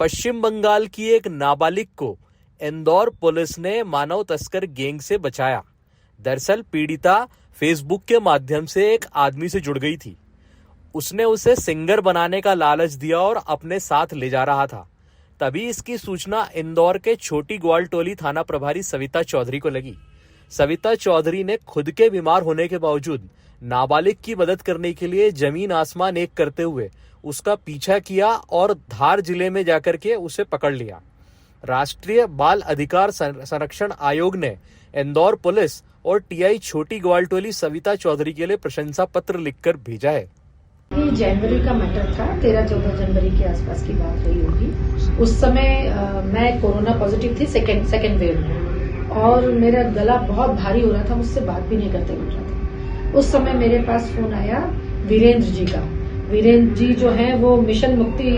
पश्चिम बंगाल की एक नाबालिग को इंदौर पुलिस ने मानव तस्कर गैंग से बचाया। दरअसल पीड़िता फेसबुक के माध्यम से एक आदमी से जुड़ गई थी। उसने उसे सिंगर बनाने का लालच दिया और अपने साथ ले जा रहा था। तभी इसकी सूचना इंदौर के छोटी ग्वालटोली थाना प्रभारी सविता चौधरी को लगी। सविता चौधरी ने खुद के बीमार होने के बावजूद नाबालिग की मदद करने के लिए जमीन आसमान एक करते हुए उसका पीछा किया और धार जिले में जाकर के उसे पकड़ लिया। राष्ट्रीय बाल अधिकार संरक्षण आयोग ने इंदौर पुलिस और टीआई छोटी ग्वालटोली सविता चौधरी के लिए प्रशंसा पत्र लिखकर भेजा है। ये जनवरी का मैटर था, 13-14 जनवरी के आसपास की बात रही होगी। उस समय मैं कोरोना पॉजिटिव थी सेकेंड वेव में, और मेरा गला बहुत भारी हो रहा था, मुझसे बात भी नहीं करते मिल रहा था। उस समय मेरे पास फोन आया वीरेंद्र जी का। वीरेंद्र जी जो है वो मिशन मुक्ति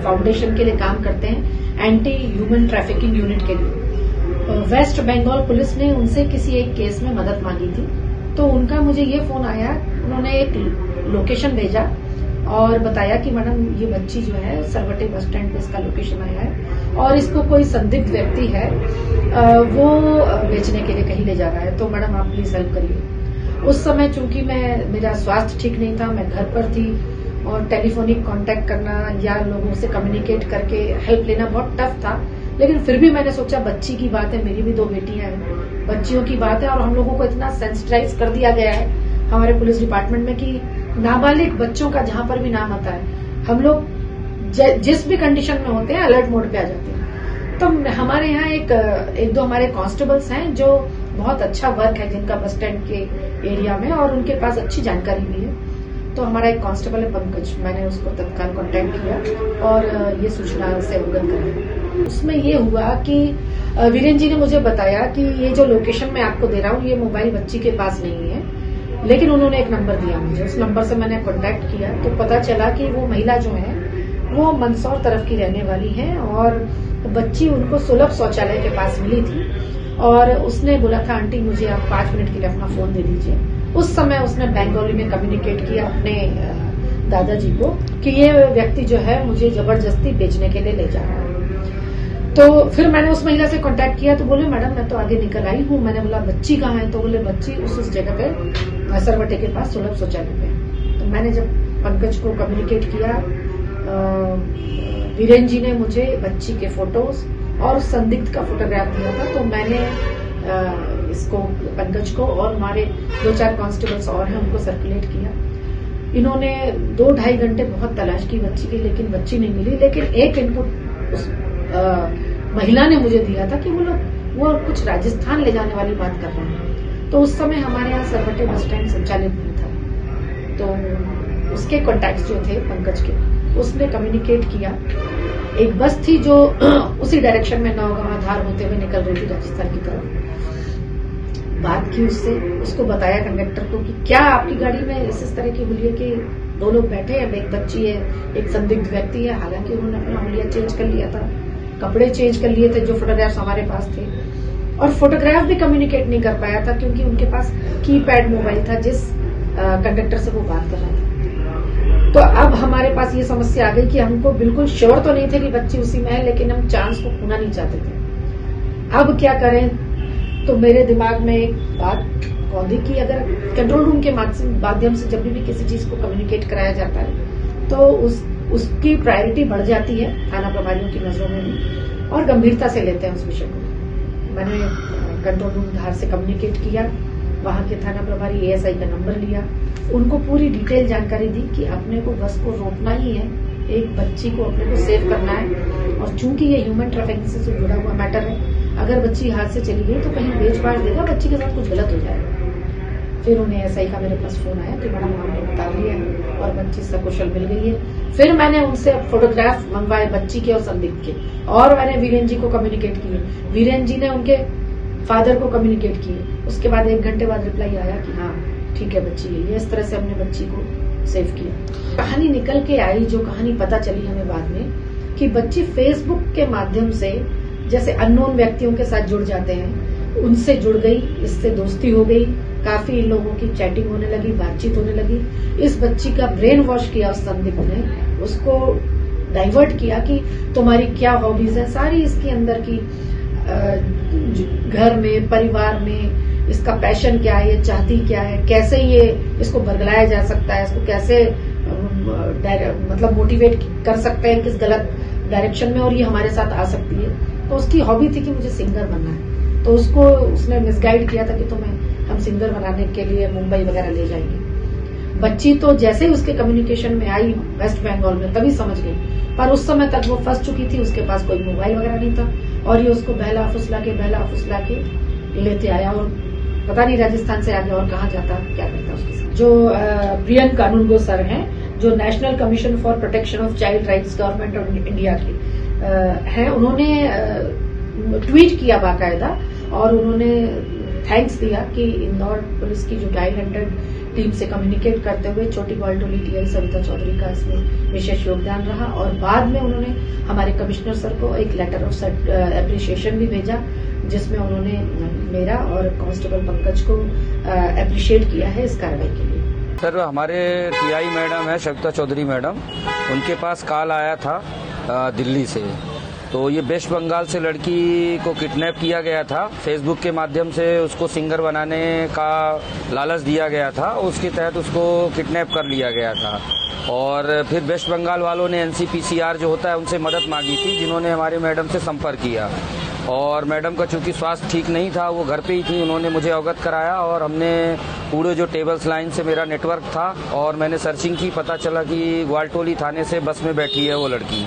फाउंडेशन के लिए काम करते हैं, एंटी ह्यूमन ट्रैफिकिंग यूनिट के लिए। वेस्ट बंगाल पुलिस ने उनसे किसी एक केस में मदद मांगी थी, तो उनका मुझे ये फोन आया। उन्होंने एक लोकेशन भेजा और बताया कि मैडम ये बच्ची जो है सरवटे बस स्टैंड पे इसका लोकेशन आया है और इसको कोई संदिग्ध व्यक्ति है वो बेचने के लिए कहीं ले जा रहा है, तो मैडम आप प्लीज हेल्प करिए। उस समय चूंकि मेरा स्वास्थ्य ठीक नहीं था, मैं घर पर थी और टेलीफोनिक कांटेक्ट करना या लोगों से कम्युनिकेट करके हेल्प लेना बहुत टफ था, लेकिन फिर भी मैंने सोचा बच्ची की बात है, मेरी भी 2 बेटियां हैं, बच्चियों की बात है और हम लोगों को इतना सेंसिटाइज कर दिया गया है हमारे पुलिस डिपार्टमेंट में कि नाबालिग बच्चों का जहां पर भी नाम आता है हम लोग जिस भी कंडीशन में होते हैं अलर्ट मोड पे आ जाते हैं। तो हमारे यहाँ एक दो हमारे कांस्टेबल्स हैं जो बहुत अच्छा वर्क है जिनका बस स्टैंड के एरिया में और उनके पास अच्छी जानकारी भी है। तो हमारा एक कांस्टेबल है पंकज, मैंने उसको तत्काल कांटेक्ट किया और ये सूचना से अवगत कराया। उसमें ये हुआ कि वीरेंद्र जी ने मुझे बताया कि ये जो लोकेशन मैं आपको दे रहा हूँ ये मोबाइल बच्ची के पास नहीं है, लेकिन उन्होंने एक नंबर दिया मुझे। उस नंबर से मैंने कांटेक्ट किया तो पता चला कि वो महिला जो है वो मंदसौर तरफ की रहने वाली है और बच्ची उनको सुलभ शौचालय के पास मिली थी और उसने बोला था आंटी मुझे आप 5 मिनट के लिए अपना फोन दे दीजिए। उस समय उसने बंगाली में कम्युनिकेट किया अपने दादाजी को कि ये व्यक्ति जो है मुझे जबरदस्ती बेचने के लिए ले जा रहा है। तो फिर मैंने उस महिला से कांटेक्ट किया तो बोले मैडम मैं तो आगे निकल आई हूँ। मैंने बोला बच्ची कहाँ है, तो बोले बच्ची उस जगह पे सरवटे के पास सुलभ शौचालय पे। तो मैंने जब पंकज को कम्युनिकेट किया, वीरेंद्र जी ने मुझे बच्ची के फोटोज और संदिग्ध का फोटोग्राफ दिया था। तो मैंने इसको पंकज को और हमारे 2-4 कांस्टेबल्स और हैं उनको सर्कुलेट किया। इन्होंने 2-2.5 घंटे बहुत तलाश की बच्ची की, लेकिन बच्ची नहीं मिली। लेकिन एक इनपुट उस महिला ने मुझे दिया था कि वो कुछ राजस्थान ले जाने वाली बात कर रहे हैं। तो उस समय हमारे यहाँ सरवटे बस स्टैंड संचालित नहीं था, तो उसके कॉन्टैक्ट जो थे पंकज के, उसने कम्युनिकेट किया। एक बस थी जो उसी डायरेक्शन में नौगांव धार होते हुए निकल रही थी राजस्थान की तरफ। बात की उससे, उसको बताया कंडक्टर को कि क्या आपकी गाड़ी में इस तरह की हुलिया के 2 लोग बैठे हैं, एक बच्ची है एक संदिग्ध व्यक्ति है। हालांकि उन्होंने अपना हुलिया चेंज कर लिया था, कपड़े चेंज कर लिए थे, जो फोटोग्राफ्स हमारे पास थे, और फोटोग्राफ भी कम्युनिकेट नहीं कर पाया था क्योंकि उनके पास कीपैड मोबाइल था जिस कंडक्टर से वो बात कर रहा था। तो अब हमारे पास ये समस्या आ गई कि हमको बिल्कुल श्योर तो नहीं थे कि बच्ची उसी में है, लेकिन हम चांस को खोना नहीं चाहते थे। अब क्या करें, तो मेरे दिमाग में एक बात कौंधी कि अगर कंट्रोल रूम के माध्यम से जब भी किसी चीज को कम्युनिकेट कराया जाता है तो उसकी प्रायोरिटी बढ़ जाती है थाना प्रभारियों की नजरों में भी और गंभीरता से लेते हैं उस विषय को। मैंने कंट्रोल रूम धार से कम्युनिकेट किया, वहां के थाना प्रभारी एएसआई का नंबर लिया, उनको पूरी डिटेल जानकारी दी कि अपने को बस को रोकना ही है, एक बच्ची को अपने को सेव करना है और चूंकि ये ह्यूमन ट्रैफिकिंग से जुड़ा हुआ मैटर है, अगर बच्ची हाथ से चली गई तो कहीं बेच बांट देगा, बच्ची के साथ कुछ गलत हो जाएगा। फिर उन्हें एएसआई का मेरे पास फोन आया कि मैडम हमने बता लिया है और बच्ची सकुशल मिल गई है। फिर मैंने उनसे फोटोग्राफ मंगवाए बच्ची के और संदिग्ध के, और मैंने वीरेंद्र जी को कम्युनिकेट किए, वीरेंद्र जी ने उनके फादर को कम्युनिकेट किए। उसके बाद 1 घंटे बाद रिप्लाई आया कि हाँ ठीक है बच्ची है। इस तरह से हमने बच्ची को सेव किया। कहानी निकल के आई, जो कहानी पता चली हमें बाद में कि बच्ची फेसबुक के माध्यम से जैसे अननोन व्यक्तियों के साथ जुड़ जाते हैं, उनसे जुड़ गई, इससे दोस्ती हो गई, काफी लोगों की चैटिंग होने लगी, बातचीत होने लगी। इस बच्ची का ब्रेन वॉश किया उस संदिग्ध ने, उसको डाइवर्ट किया कि तुम्हारी क्या हॉबीज है, सारी इसके अंदर की घर में, परिवार में इसका पैशन क्या है, ये चाहती क्या है, कैसे ये इसको बरगलाया जा सकता है, इसको कैसे मतलब मोटिवेट कर सकते हैं किस गलत डायरेक्शन में और ये हमारे साथ आ सकती है। तो उसकी हॉबी थी कि मुझे सिंगर बनना है, तो उसको उसने मिसगाइड किया था कि तुम्हें हम सिंगर बनाने के लिए मुंबई वगैरह ले जाएंगे। बच्ची तो जैसे ही उसके कम्युनिकेशन में आई वेस्ट बंगाल में तभी समझ गई, पर उस समय तक वो फंस चुकी थी, उसके पास कोई मोबाइल वगैरह नहीं था और ये उसको बहला फुसला के लेते आया और पता नहीं राजस्थान से आगे और कहाँ जाता, क्या करता उसके साथ। जो प्रियंका कानूनगो सर हैं, जो national commission for protection of child rights government of India के हैं, उन्होंने ट्वीट किया बाकायदा और उन्होंने थैंक्स दिया कि इंदौर पुलिस की जो डायल 100 टीम से कम्युनिकेट करते हुए छोटी ग्वालटोली टीआई सविता चौधरी का इसमें विशेष योगदान रहा और बाद में उन्होंने हमारे कमिश्नर सर को एक लेटर ऑफ एप्रिसिएशन भी भेजा जिसमें उन्होंने मेरा और कांस्टेबल पंकज को एप्रिशिएट किया है इस कार्रवाई के लिए। सर, हमारे टीआई मैडम है सविता चौधरी मैडम, उनके पास कॉल आया था दिल्ली से, तो ये वेस्ट बंगाल से लड़की को किडनैप किया गया था। फेसबुक के माध्यम से उसको सिंगर बनाने का लालच दिया गया था, उसके तहत उसको किडनैप कर लिया गया था और फिर वेस्ट बंगाल वालों ने एनसीपीसीआर जो होता है उनसे मदद मांगी थी, जिन्होंने हमारे मैडम से संपर्क किया और मैडम का चूंकि स्वास्थ्य ठीक नहीं था, वो घर पे ही थी, उन्होंने मुझे अवगत कराया और हमने पूरे जो टेबल्स लाइन से मेरा नेटवर्क था और मैंने सर्चिंग की, पता चला कि ग्वालटोली थाने से बस में बैठी है वो लड़की,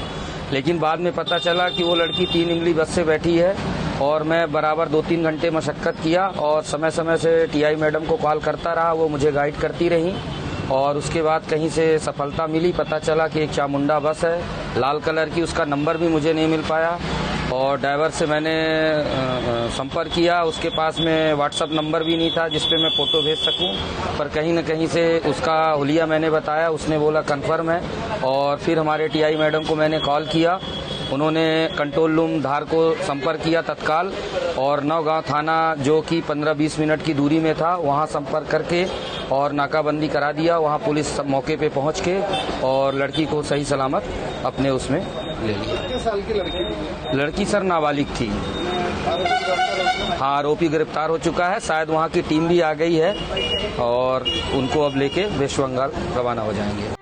लेकिन बाद में पता चला कि वो लड़की 3 इमली बस से बैठी है और मैं बराबर 2-3 घंटे मशक्कत किया और समय समय से टीआई मैडम को कॉल करता रहा, वो मुझे गाइड करती रही और उसके बाद कहीं से सफलता मिली। पता चला कि एक चामुंडा बस है लाल कलर की, उसका नंबर भी मुझे नहीं मिल पाया और ड्राइवर से मैंने संपर्क किया, उसके पास में व्हाट्सएप नंबर भी नहीं था जिस पे मैं फ़ोटो भेज सकूं, पर कहीं न कहीं से उसका हुलिया मैंने बताया, उसने बोला कन्फर्म है और फिर हमारे टीआई मैडम को मैंने कॉल किया, उन्होंने कंट्रोल रूम धार को संपर्क किया तत्काल और नौगांव थाना जो कि 15-20 मिनट की दूरी में था वहां संपर्क करके और नाकाबंदी करा दिया। वहां पुलिस मौके पे पहुंच के और लड़की को सही सलामत अपने उसमें ले लिया। कितने साल की लड़की थी? लड़की सर नाबालिग थी। हाँ, आरोपी गिरफ्तार हो चुका है, शायद वहाँ की टीम भी आ गई है और उनको अब लेके वेस्ट बंगाल रवाना हो जाएंगे।